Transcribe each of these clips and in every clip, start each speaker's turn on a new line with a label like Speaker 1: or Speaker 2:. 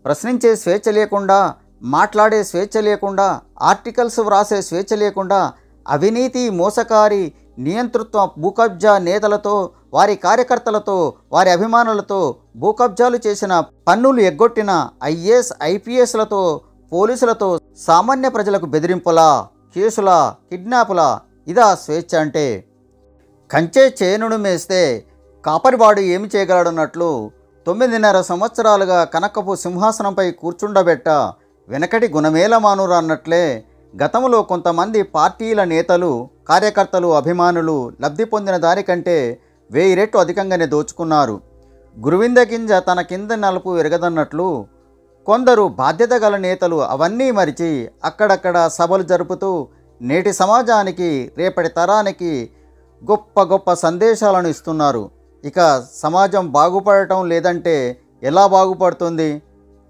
Speaker 1: ప్రశ్నించే స్వేచ్ఛ లేకుండా, మాట్లాడే స్వేచ్ఛ లేకుండా, ఆర్టికల్స్ వ్రాసే స్వేచ్ఛ లేకుండా అవినీతి, మోసకారి, నియంతృత్వ భూకబ్జా నేతలతో, వారి కార్యకర్తలతో, వారి అభిమానులతో భూకబ్జాలు చేసిన, పన్నులు ఎగ్గొట్టిన ఐఏఎస్, ఐపీఎస్లతో, పోలీసులతో సామాన్య ప్రజలకు బెదిరింపులా, కేసులా, కిడ్నాపులా? ఇదా స్వేచ్ఛ అంటే? కంచే చేనును మేస్తే కాపరివాడు ఏమి చేయగలడన్నట్లు 9.5 సంవత్సరాలుగా కనకపు సింహాసనంపై కూర్చుండబెట్ట వెనకటి గుణమేల మానురా అన్నట్లే గతంలో కొంతమంది పార్టీల నేతలు, కార్యకర్తలు, అభిమానులు లబ్ధి పొందిన దానికంటే 1000 రెట్లు అధికంగానే దోచుకున్నారు. గురువింద గింజ తన కింద నలుపు ఎరగదన్నట్లు కొందరు బాధ్యత గల నేతలు అవన్నీ మరిచి అక్కడక్కడ సభలు జరుపుతూ నేటి సమాజానికి, రేపటి తరానికి గొప్ప గొప్ప సందేశాలను ఇస్తున్నారు. ఇక సమాజం బాగుపడటం లేదంటే ఎలా బాగుపడుతుంది?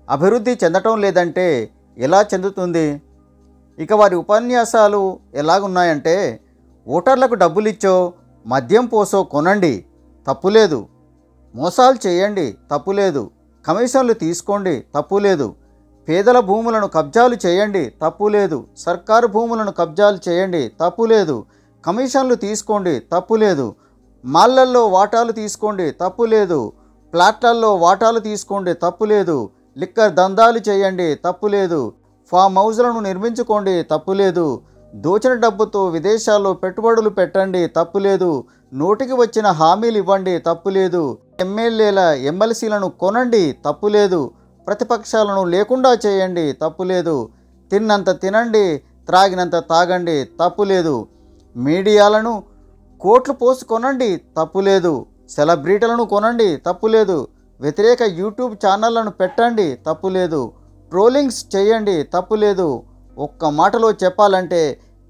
Speaker 1: అభివృద్ధి చెందటం లేదంటే ఎలా చెందుతుంది? ఇక వారి ఉపన్యాసాలు ఎలాగున్నాయంటే, ఓటర్లకు డబ్బులిచ్చో, మద్యం పోసో కొనండి, తప్పులేదు. మోసాలు చేయండి, తప్పులేదు. కమిషన్లు తీసుకోండి, తప్పులేదు. పేదల భూములను కబ్జాలు చేయండి, తప్పులేదు. సర్కారు భూములను కబ్జాలు చేయండి, తప్పులేదు. కమిషన్లు తీసుకోండి, తప్పులేదు. మాళ్ళల్లో వాటాలు తీసుకోండి, తప్పులేదు. ప్లాట్లలో వాటాలు తీసుకోండి, తప్పులేదు. లిక్కర్ దందాలు చేయండి, తప్పులేదు. ఫామ్ హౌజ్లను నిర్మించుకోండి, తప్పులేదు. దోచిన డబ్బుతో విదేశాల్లో పెట్టుబడులు పెట్టండి, తప్పులేదు. నోటికి వచ్చిన హామీలు ఇవ్వండి, తప్పులేదు. ఎమ్మెల్యేల, ఎమ్మెల్సీలను కొనండి, తప్పులేదు. ప్రతిపక్షాలను లేకుండా చేయండి, తప్పులేదు. తిన్నంత తినండి, త్రాగినంత తాగండి, తప్పులేదు. మీడియాలను కోట్లు పోసి కొనండి, తప్పులేదు. సెలబ్రిటీలను కొనండి, తప్పులేదు. వ్యతిరేక యూట్యూబ్ ఛానళ్లను పెట్టండి, తప్పులేదు. ట్రోలింగ్స్ చేయండి, తప్పులేదు. ఒక్క మాటలో చెప్పాలంటే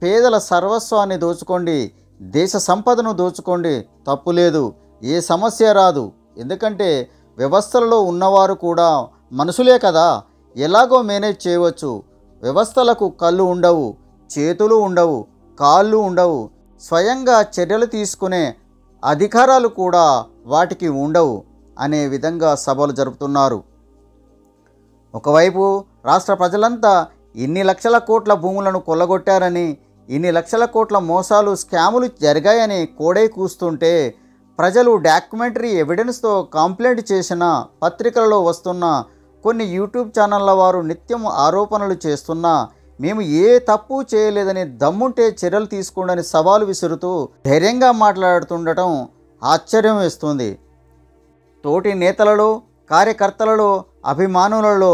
Speaker 1: పేదల సర్వస్వాన్ని దోచుకోండి, దేశ సంపదను దోచుకోండి, తప్పులేదు. ఏ సమస్య రాదు. ఎందుకంటే వ్యవస్థలలో ఉన్నవారు కూడా మనుషులే కదా, ఎలాగో మేనేజ్ చేయవచ్చు. వ్యవస్థలకు కళ్ళు ఉండవు, చేతులు ఉండవు, కాళ్ళు ఉండవు. స్వయంగా చర్యలు తీసుకునే అధికారాలు కూడా వాటికి ఉండవు అనే విధంగా సభలు జరుపుతున్నారు. ఒకవైపు రాష్ట్ర ప్రజలంతా ఇన్ని లక్షల కోట్ల భూములను కొల్లగొట్టారని, ఇన్ని లక్షల కోట్ల మోసాలు, స్కాములు జరిగాయని కోడై కూస్తుంటే, ప్రజలు డాక్యుమెంటరీ ఎవిడెన్స్తో కంప్లైంట్ చేసిన, పత్రికలలో వస్తున్న కొన్ని యూట్యూబ్ ఛానళ్ల వారు నిత్యం ఆరోపణలు చేస్తున్నా, మేము ఏ తప్పు చేయలేదని, దమ్ముంటే చర్యలు తీసుకోండి సవాలు విసురుతూ ధైర్యంగా మాట్లాడుతుండటం ఆశ్చర్యం వేస్తుంది. తోటి నేతలలో, కార్యకర్తలలో, అభిమానులలో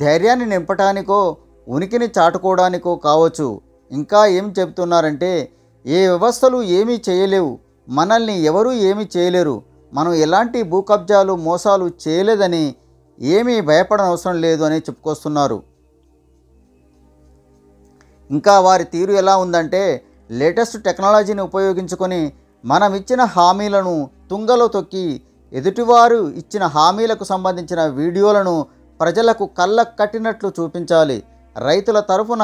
Speaker 1: ధైర్యాన్ని నింపటానికో, ఉనికిని చాటుకోవడానికో కావచ్చు. ఇంకా ఏం చెబుతున్నారంటే, ఏ వ్యవస్థలు ఏమీ చేయలేవు, మనల్ని ఎవరూ ఏమీ చేయలేరు, మనం ఎలాంటి భూకబ్జాలు, మోసాలు చేయలేదని, ఏమీ భయపడనవసరం లేదు అని చెప్పుకొస్తున్నారు. ఇంకా వారి తీరు ఎలా ఉందంటే, లేటెస్ట్ టెక్నాలజీని ఉపయోగించుకొని మనం ఇచ్చిన హామీలను తుంగలో తొక్కి, ఎదుటివారు ఇచ్చిన హామీలకు సంబంధించిన వీడియోలను ప్రజలకు కళ్ళకు కట్టినట్లు చూపించాలి. రైతుల తరపున,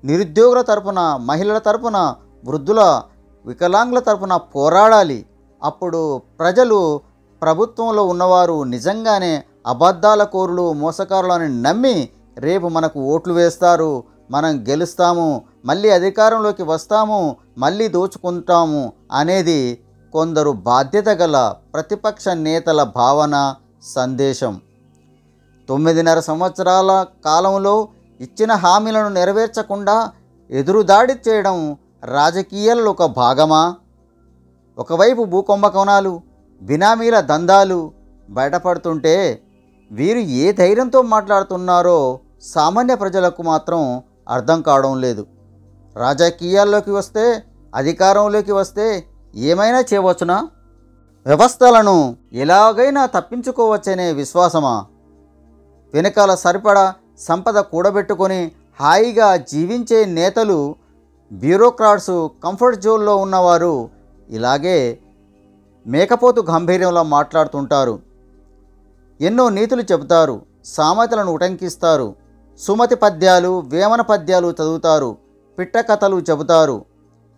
Speaker 1: నిరుద్యోగుల తరపున, మహిళల తరపున, వృద్ధుల, వికలాంగుల తరపున పోరాడాలి. అప్పుడు ప్రజలు, ప్రభుత్వంలో ఉన్నవారు నిజంగానే అబద్ధాల కోరులు, మోసకారులని నమ్మి రేపు మనకు ఓట్లు వేస్తారు, మనం గెలుస్తాము, మళ్ళీ అధికారంలోకి వస్తాము, మళ్ళీ దోచుకుంటాము అనేది కొందరు బాధ్యత గల ప్రతిపక్ష నేతల భావన, సందేశం. 9.5 సంవత్సరాల కాలంలో ఇచ్చిన హామీలను నెరవేర్చకుండా ఎదురుదాడి చేయడం రాజకీయాలలో ఒక భాగమా? ఒకవైపు భూకుంభకోణాలు, బినామీల దందాలు బయటపడుతుంటే వీరు ఏ ధైర్యంతో మాట్లాడుతున్నారో సామాన్య ప్రజలకు మాత్రం అర్థం కావడం లేదు. రాజకీయాల్లోకి వస్తే, అధికారంలోకి వస్తే ఏమైనా చేయవచ్చునా? వ్యవస్థలను ఎలాగైనా తప్పించుకోవచ్చనే విశ్వాసమా? వెనకాల సరిపడా సంపద కూడబెట్టుకొని హాయిగా జీవించే నేతలు, బ్యూరోక్రాట్స్, కంఫర్ట్ జోన్లో ఉన్నవారు ఇలాగే మేకపోతు గంభీర్యంలో మాట్లాడుతుంటారు. ఎన్నో నీతులు చెబుతారు, సామెతలను ఉటంకిస్తారు, సుమతి పద్యాలు, వేమన పద్యాలు చదువుతారు, పిట్ట కథలు చెబుతారు.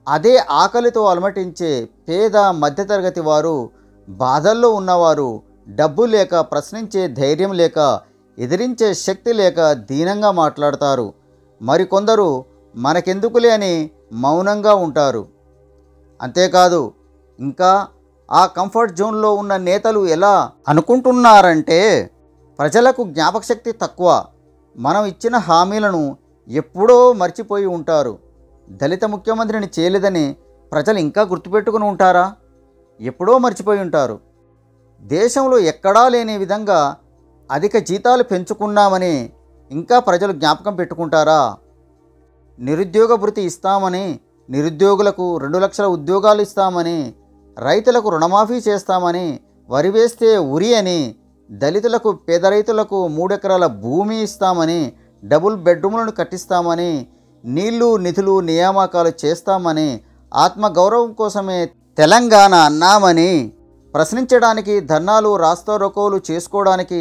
Speaker 1: అదే ఆకలితో అలమటించే పేద, మధ్యతరగతి వారు, బాధల్లో ఉన్నవారు, డబ్బు లేక, ప్రశ్నించే ధైర్యం లేక ఎదిరించే శక్తి లేక దీనంగా మాట్లాడతారు. మరికొందరు మనకెందుకులే అని మౌనంగా ఉంటారు. అంతేకాదు ఇంకా ఆ కంఫర్ట్ జోన్లో ఉన్న నేతలు ఎలా అనుకుంటున్నారంటే ప్రజలకు జ్ఞాపకశక్తి తక్కువ, మనం ఇచ్చిన హామీలను ఎప్పుడో మర్చిపోయి ఉంటారు. దళిత ముఖ్యమంత్రిని చేయలేదని ప్రజలు ఇంకా గుర్తుపెట్టుకుని ఉంటారా? ఎప్పుడో మర్చిపోయి ఉంటారు. దేశంలో ఎక్కడా లేని విధంగా అధిక జీతాలు పెంచుకున్నామని ఇంకా ప్రజలు జ్ఞాపకం పెట్టుకుంటారా? నిరుద్యోగ భృతి ఇస్తామని, నిరుద్యోగులకు 2 లక్షల ఉద్యోగాలు ఇస్తామని, రైతులకు రుణమాఫీ చేస్తామని, వరి వేస్తే ఉరి అని, దళితులకు పేద రైతులకు 3 ఎకరాల భూమి ఇస్తామని, డబుల్ బెడ్రూమ్లను కట్టిస్తామని, నీళ్లు నిధులు నియామకాలు చేస్తామని, ఆత్మగౌరవం కోసమే తెలంగాణ అన్నామని, ప్రశ్నించడానికి ధర్నాలు రాస్తారోకోలు చేసుకోవడానికి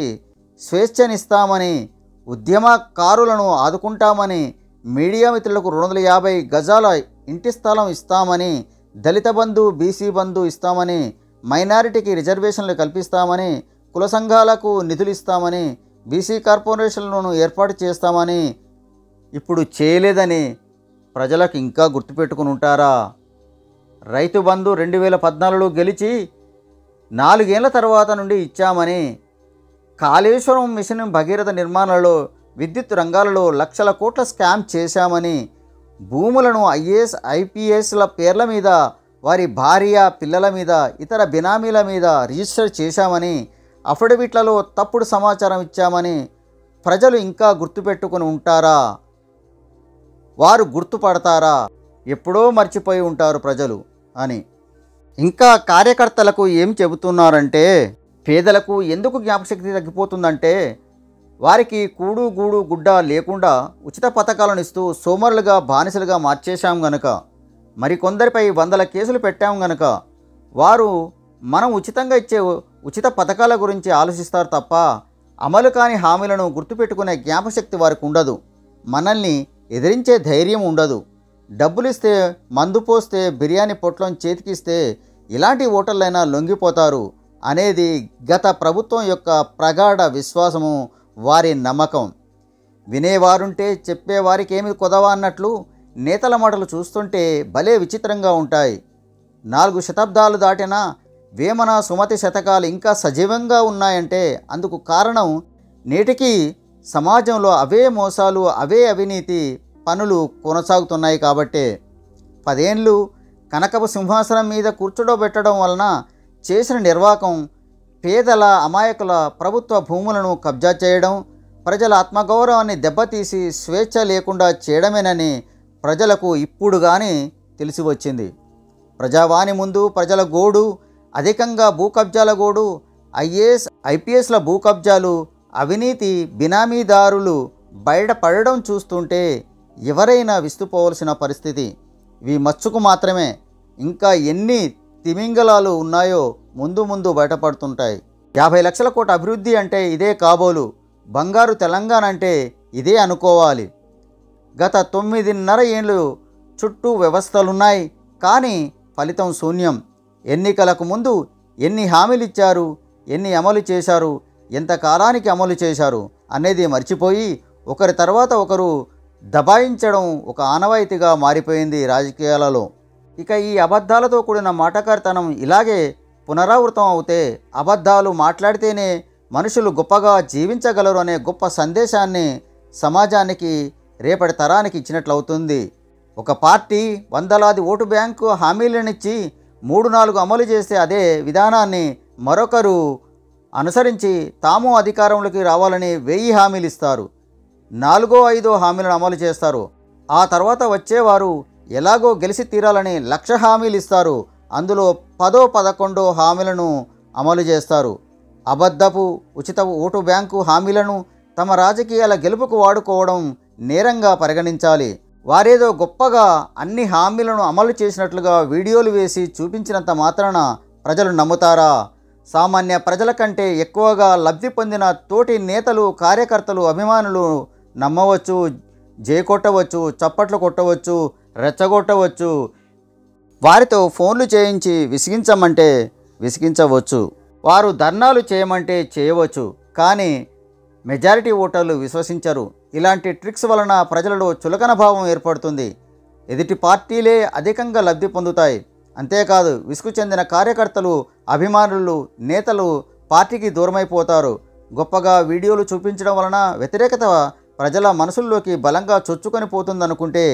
Speaker 1: స్వేచ్ఛనిస్తామని, ఉద్యమకారులను ఆదుకుంటామని, మీడియా మిత్రులకు 250 గజాల ఇంటి స్థలం ఇస్తామని, దళిత బంధు బీసీ బంధు ఇస్తామని, మైనారిటీకి రిజర్వేషన్లు కల్పిస్తామని, కుల సంఘాలకు నిధులు ఇస్తామని, బీసీ కార్పొరేషన్లను ఏర్పాటు చేస్తామని ఇప్పుడు చేయలేదని ప్రజలకు ఇంకా గుర్తుపెట్టుకుని ఉంటారా? రైతు బంధు 2014లో గెలిచి 4 ఏళ్ల తర్వాత నుండి ఇచ్చామని, కాళేశ్వరం మిషన్ భగీరథ నిర్మాణాలలో విద్యుత్ రంగాలలో లక్షల కోట్ల స్కామ్ చేశామని, భూములను ఐఏఎస్ ఐపీఎస్ల పేర్ల మీద, వారి భార్య పిల్లల మీద, ఇతర బినామీల మీద రిజిస్టర్ చేశామని, అఫిడవిట్లలో తప్పుడు సమాచారం ఇచ్చామని ప్రజలు ఇంకా గుర్తుపెట్టుకుని ఉంటారా? వారు గుర్తుపడతారా? ఎప్పుడో మర్చిపోయి ఉంటారు ప్రజలు అని. ఇంకా కార్యకర్తలకు ఏం చెబుతున్నారంటే, పేదలకు ఎందుకు జ్ఞాపకశక్తి తగ్గిపోతుందంటే వారికి కూడు గూడు గుడ్డ లేకుండా ఉచిత పథకాలను ఇస్తూ సోమరులుగా బానిసలుగా మార్చేశాం గనక, మరికొందరిపై 100 కేసులు పెట్టాం గనక వారు మనం ఉచితంగా ఇచ్చే ఉచిత పథకాల గురించి ఆలోచిస్తారు తప్ప అమలు కాని హామీలను గుర్తుపెట్టుకునే జ్ఞాపకశక్తి వారికి ఉండదు. మనల్ని ఎదిరించే ధైర్యం ఉండదు. డబ్బులిస్తే, మందు పోస్తే, బిర్యానీ పొట్లం చేతికిస్తే ఇలాంటి ఓటర్లైనా లొంగిపోతారు అనేది గత ప్రభుత్వం యొక్క ప్రగాఢ విశ్వాసము, వారి నమ్మకం. వినేవారుంటే చెప్పేవారికి ఏమి కొదవా అన్నట్లు నేతల మాటలు చూస్తుంటే భలే విచిత్రంగా ఉంటాయి. 4 శతాబ్దాలు దాటినా వేమన సుమతి శతకాలు ఇంకా సజీవంగా ఉన్నాయంటే అందుకు కారణం నేటికి సమాజంలో అవే మోసాలు, అవే అవినీతి పనులు కొనసాగుతున్నాయి కాబట్టే. 10 ఏళ్ళు కనకపు సింహాసనం మీద కూర్చోబెట్టడం వలన చేసిన నిర్వాకం పేదల అమాయకుల ప్రభుత్వ భూములను కబ్జా చేయడం, ప్రజల ఆత్మగౌరవాన్ని దెబ్బతీసి స్వేచ్ఛ లేకుండా చేయడమేనని ప్రజలకు ఇప్పుడు కానీ తెలిసి వచ్చింది. ప్రజావాణి ముందు ప్రజల గోడు, అధికంగా భూ కబ్జాల గోడు, ఐఏఎస్ ఐపీఎస్ల భూ కబ్జాలు, అవినీతి బినామీదారులు బయటపడడం చూస్తుంటే ఎవరైనా విస్తుపోవలసిన పరిస్థితి. ఇవి మచ్చుకు మాత్రమే. ఇంకా ఎన్ని తిమింగలాలు ఉన్నాయో ముందు ముందు బయటపడుతుంటాయి. 50 లక్షల కోట్ల అభివృద్ధి అంటే ఇదే కాబోలు. బంగారు తెలంగాణ అంటే ఇదే అనుకోవాలి. గత 9.5 ఏళ్ళు చుట్టూ వ్యవస్థలున్నాయి, కానీ ఫలితం శూన్యం. ఎన్నికలకు ముందు ఎన్ని హామీలు ఇచ్చారు, ఎన్ని అమలు చేశారు, ఎంత కాలానికి అమలు చేశారు అనేది మర్చిపోయి ఒకరి తర్వాత ఒకరు దబాయించడం ఒక ఆనవాయితీగా మారిపోయింది రాజకీయాలలో. ఇక ఈ అబద్ధాలతో కూడిన మాటకారితనం ఇలాగే పునరావృతం అవుతే అబద్ధాలు మాట్లాడితేనే మనుషులు గొప్పగా జీవించగలరు అనే గొప్ప సందేశాన్ని సమాజానికి రేపటి తరానికి ఇచ్చినట్లవుతుంది. ఒక పార్టీ వందలాది ఓటు బ్యాంకు హామీలనిచ్చి 3-4 అమలు చేస్తే అదే విధానాన్ని మరొకరు అనుసరించి తాము అధికారంలోకి రావాలని 1000 హామీలు ఇస్తారు. 4-5 హామీలను అమలు చేస్తారు. ఆ తర్వాత వచ్చేవారు ఎలాగో గెలిచి తీరాలని 1,00,000 హామీలు ఇస్తారు. అందులో 10-11 హామీలను అమలు చేస్తారు. అబద్ధపు ఉచిత ఓటు బ్యాంకు హామీలను తమ రాజకీయాల గెలుపుకు వాడుకోవడం నేరంగా పరిగణించాలి. వారేదో గొప్పగా అన్ని హామీలను అమలు చేసినట్లుగా వీడియోలు వేసి చూపించినంత మాత్రాన ప్రజలు నమ్ముతారా? సామాన్య ప్రజల కంటే ఎక్కువగా లబ్ధి పొందిన తోటి నేతలు, కార్యకర్తలు, అభిమానులు నమ్మవచ్చు, జైకొట్టవచ్చు, చప్పట్లు కొట్టవచ్చు, రెచ్చగొట్టవచ్చు, వారితో ఫోన్లు చేయించి విసిగించమంటే విసిగించవచ్చు, వారు ధర్నాలు చేయమంటే చేయవచ్చు. కానీ మెజారిటీ ఓటర్లు విశ్వసించరు. ఇలాంటి ట్రిక్స్ వలన ప్రజలలో చులకన భావం ఏర్పడుతుంది. ఎదుటి పార్టీలే అధికంగా లబ్ధి పొందుతాయి. అంతేకాదు విసుగు చెందిన కార్యకర్తలు, అభిమానులు, నేతలు పార్టీకి దూరమైపోతారు. గొప్పగా వీడియోలు చూపించడం వలన వ్యతిరేకత ప్రజల మనసుల్లోకి బలంగా చొచ్చుకొని పోతుందనుకుంటే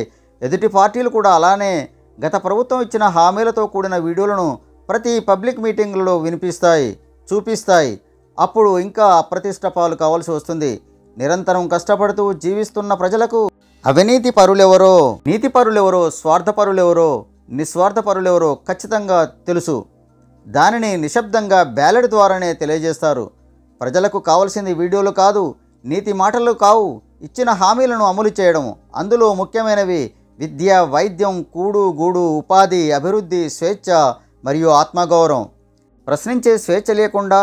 Speaker 1: ఎదుటి పార్టీలు కూడా అలానే గత ప్రభుత్వం ఇచ్చిన హామీలతో కూడిన వీడియోలను ప్రతి పబ్లిక్ మీటింగ్లలో వినిపిస్తాయి, చూపిస్తాయి. అప్పుడు ఇంకా అప్రతిష్ట పాలు కావాల్సి వస్తుంది. నిరంతరం కష్టపడుతూ జీవిస్తున్న ప్రజలకు అవినీతి పరులెవరో, నీతి పరులెవరో, స్వార్థపరులెవరో, నిస్వార్థ పరులెవరో ఖచ్చితంగా తెలుసు. దానిని నిశ్శబ్దంగా బ్యాలెట్ ద్వారానే తెలియజేస్తారు. ప్రజలకు కావాల్సింది వీడియోలు కాదు, నీతి మాటలు కావు, ఇచ్చిన హామీలను అమలు చేయడం. అందులో ముఖ్యమైనవి విద్య, వైద్యం, కూడు గూడు, ఉపాధి, అభివృద్ధి, స్వేచ్ఛ మరియు ఆత్మగౌరవం. ప్రశ్నించే స్వేచ్ఛ లేకుండా,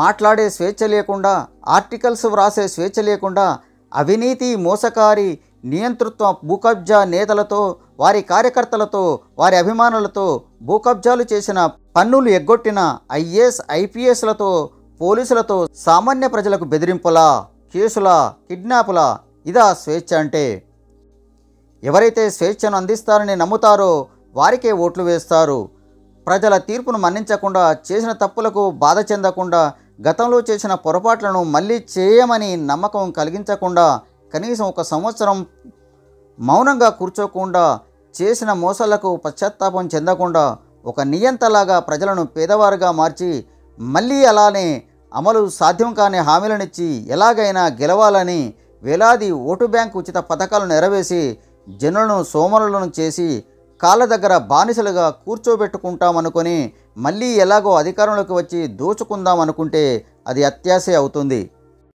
Speaker 1: మాట్లాడే స్వేచ్ఛ లేకుండా, ఆర్టికల్స్ వ్రాసే స్వేచ్ఛ లేకుండా అవినీతి, మోసకారి, నియంతృత్వ భూకబ్జా నేతలతో, వారి కార్యకర్తలతో, వారి అభిమానులతో, భూకబ్జాలు చేసిన, పన్నులు ఎగ్గొట్టిన ఐఏఎస్, ఐపీఎస్లతో, పోలీసులతో సామాన్య ప్రజలకు బెదిరింపులా, కేసులా, కిడ్నాపులా? ఇదా స్వేచ్ఛ అంటే? ఎవరైతే స్వేచ్ఛను అందిస్తారని నమ్ముతారో వారికే ఓట్లు వేస్తారు. ప్రజల తీర్పును మన్నించకుండా, చేసిన తప్పులకు బాధ చెందకుండా, గతంలో చేసిన పొరపాట్లను మళ్ళీ చేయమని నమ్మకం కలిగించకుండా, కనీసం 1 సంవత్సరం మౌనంగా కూర్చోకుండా, చేసిన మోసాలకు పశ్చాత్తాపం చెందకుండా, ఒక నియంతలాగా ప్రజలను పేదవారుగా మార్చి మళ్ళీ అలానే అమలు సాధ్యం కాని హామీలనిచ్చి ఎలాగైనా గెలవాలని వేలాది ఓటు బ్యాంకు ఉచిత పథకాలను నెరవేసి జనులను సోమరులను చేసి కాళ్ళ దగ్గర బానిసలుగా కూర్చోబెట్టుకుంటామనుకొని మళ్ళీ ఎలాగో అధికారంలోకి వచ్చి దోచుకుందామనుకుంటే అది అత్యాశే అవుతుంది.